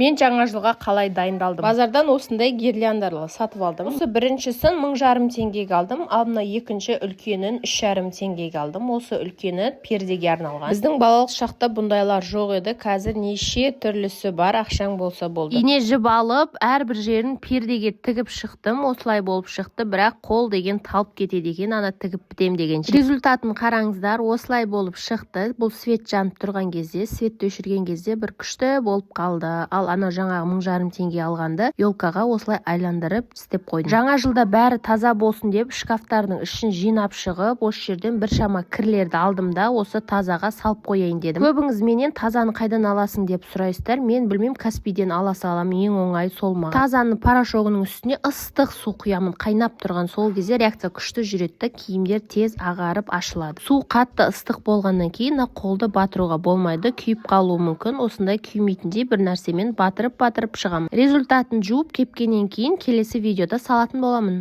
Мен жаңа жылға қалай дайындалдым? Базардан осындай гирляндалар сатып алдым. Осы біріншісін 1500 теңгеге алдым. Ал мына екінші үлкенін 3500 теңгеге алдым. Осы үлкені пердеге арналған. Біздің балалық шақта бұндайлар жоқ еді. Қазір неше түрлісі бар, ақшаң болса болды. Ине жіп алып, әрбір жерін пердеге тігіп шықтым. Осылай болып шықты, бірақ қол деген талып кетеді екен, ана тігіп бітем дегенше. Результатын қараңыздар, осылай болып шықты. Бұл свет жанып тұрған кезде, светті өшірген кезде бір күшті болып қалды. Ал ана жаңағы 1500 теңге алғанды елкаға осылай айландырып істеп қойдым. Жаңа жылда бәрі таза болсын деп шкафтардың ішін жинап шығып, осы жерден біршама кірлерді алдым да осы тазаға салып қояйын дедім. Көбіңіз менен тазаны қайдан аласың деп сұрайсыздар. Мен білмеймін, Каспийден ала салам, ең оңай сол маған. Тазаның порошогының үстіне ыстық су құямын. Қайнап тұрған сол кезде реакция күшті жүреді, киімдер тез ағарып ашылады. Су қатты ыстық болғаннан кейін қолды батыруға болмайды, күйіп қалуы мүмкін. Осындай күймейтіндей бір нәрсемен батырып шығамын. Результатын жуып кепкеннен кейін келесі видеода салатын боламын.